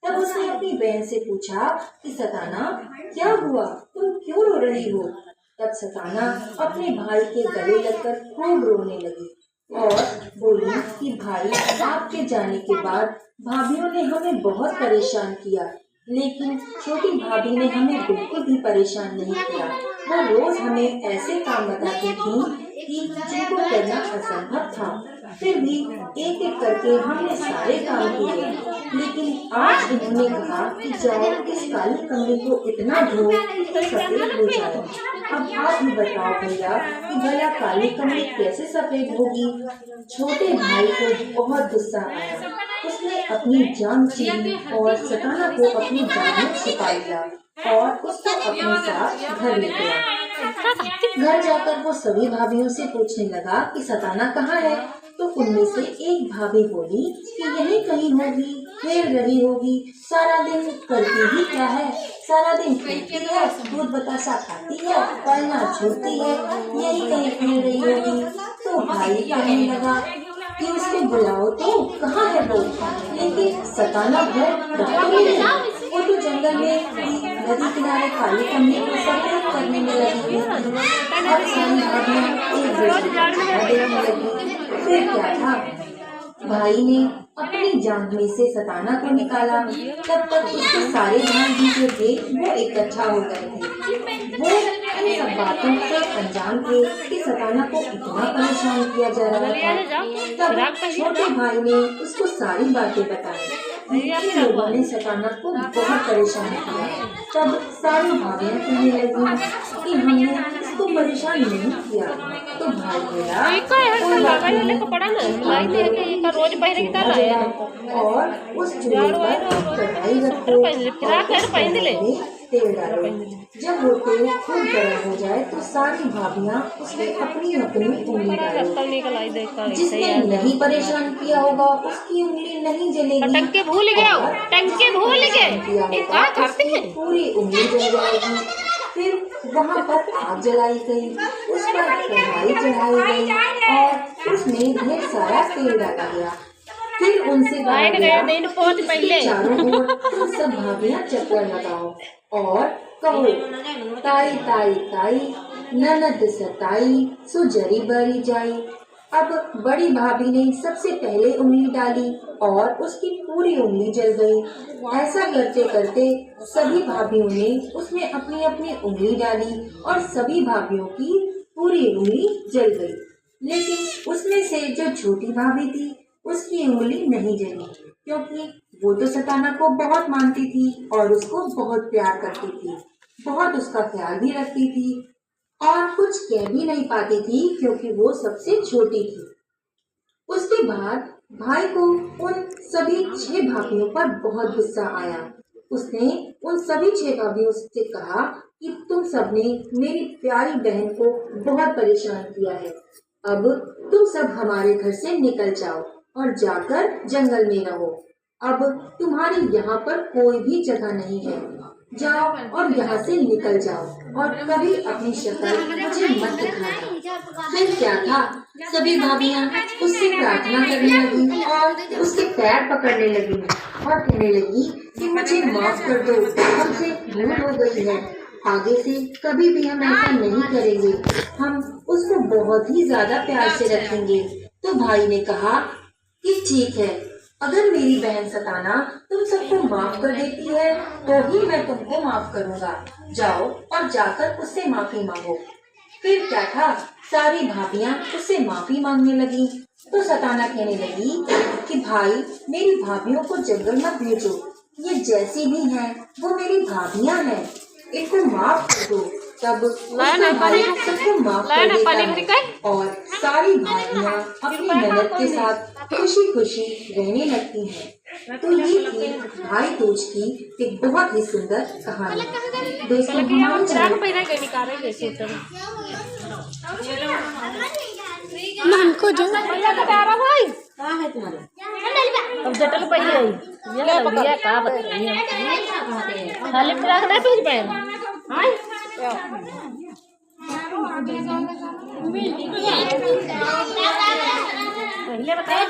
तब उसने अपनी बहन से पूछा कि सताना, क्या हुआ, तुम क्यों रो रही हो? तब सताना अपने भाई के गले लगकर खूब रोने लगी और बोली कि भाई, आपके जाने के बाद भाभीियों ने हमें बहुत परेशान किया, लेकिन छोटी भाभी ने हमें बिल्कुल भी परेशान नहीं किया। वो रोज हमें ऐसे काम बताती थी कि जिनको करना असंभव था। फिर भी एक एक करके हमने सारे काम किए, लेकिन आज इन्होंने कहा कि जाओ इस काली कमरे को इतना धो कि सफेद हो जाए। अब आप ही बताओ भैया कि भला काली कमरी कैसे सफेद होगी? छोटे भाई को बहुत गुस्सा आया। उसने अपनी जान छीनी और सताना को अपनी जान में छिपा लिया और उसको अपने साथ घर ले गया। घर जाकर वो सभी भाभीियों से पूछने लगा कि सताना कहाँ है। तो उनमें से एक भाभी बोली कि यही कहीं होगी, खेल रही होगी, सारा दिन करती ही क्या है, सारा दिन खेलती है, दूध बतासा खाती है, पढ़ना छोड़ती है, यही कहीं खेल रही होगी। तो भाई कहने लगा कि उसको बुलाओ तो, कहाँ है वो? लेकिन सताना घर वो तो जंगल में नदी किनारे काली कमरे को सफेद करने में लगी हुई। अब सारी भाभियां एक देखने लगी। फिर क्या था, भाई ने अपनी जांघ में से सताना को निकाला। तब तक उसके सारे भाई जो थे वो इकट्ठा हो गए थे। वो इन सब बातों से अनजान थे कि सताना को इतना परेशान किया जा रहा था। तब छोटे भाई ने उसको सारी बातें बताई। इन लोगों ने सताना को बहुत परेशान किया। तब सारी भाभियां कहने लगी कि हमने इसको परेशान नहीं किया। तो भाई बोला और उस चूल्हे पर कढ़ाई रखो और तेल डालो। जब वो तेल खूब गर्म हो जाए तो सारी भाभियां उसमें अपनी अपनी उंगली डालो। जिसने नहीं परेशान किया होगा उसकी उंगली नहीं जलेगी। टंके भूल गए क्या करते हैं? पूरी उंगली जल जाएगी। फिर वहाँ पर आग जलाई गई, उस पर कढ़ाई चढ़ाई गई और उसमें ढेर सारा तेल डाला गया। फिर उनसे कहा गया कि चारों ओर तुम सब भाभियां चक्कर लगाओ और कहो, ताई ताई ताई, ननद सताई, सो जरी बरी जाई। अब बड़ी भाभी ने सबसे पहले उंगली डाली और उसकी पूरी उंगली जल गई। ऐसा करते करते सभी भाभियों ने उसमें अपनी अपनी उंगली डाली और सभी भाभियों की पूरी उंगली जल गई। लेकिन उसमें से जो छोटी भाभी थी उसकी उंगली नहीं जली, क्योंकि वो तो सताना को बहुत मानती थी और उसको बहुत प्यार करती थी, बहुत उसका ख्याल भी रखती थी और कुछ कह भी नहीं पाती थी क्योंकि वो सबसे छोटी थी। उसके बाद भाई को उन सभी 6 भाभियों पर बहुत गुस्सा आया। उसने उन सभी 6 भाभियों से कहा कि तुम सबने मेरी प्यारी बहन को बहुत परेशान किया है। अब तुम सब हमारे घर से निकल जाओ और जाकर जंगल में रहो। अब तुम्हारी यहाँ पर कोई भी जगह नहीं है। जाओ और यहाँ से निकल जाओ और कभी अपनी शक्ल मुझे मत दिखाना। फिर क्या था, सभी भाभियां उससे प्रार्थना करने लगी और उसके पैर पकड़ने लगी और कहने लगी कि मुझे माफ कर दो, हमसे भूल हो गई है, आगे से कभी भी हम ऐसा नहीं करेंगे, हम उसको बहुत ही ज्यादा प्यार से रखेंगे। तो भाई ने कहा कि ठीक है, अगर मेरी बहन सताना तुम सबको माफ कर देती है तो ही मैं तुमको माफ करूँगा। जाओ और जाकर उससे माफी मांगो। फिर क्या था, सारी भाभियां उससे माफी मांगने लगी। तो सताना कहने लगी कि भाई, मेरी भाभियों को जंगल मत भेजो, ये जैसी भी हैं वो मेरी भाभियां हैं, इनको माफ कर दो। तब उसका भाई सबको माफ कर देता है और सारी भाभियां अपनी ननद के साथ खुशी खुशी रहने लगती हैं। तो ये थी भाई दूज की एक बहुत ही सुंदर कहानी। दोस्तों, हमारे चैनल को जो अब जटल पई है ये बढ़िया का बताइए खाली फ्राक नहीं पहन पाए हां पहले बताए।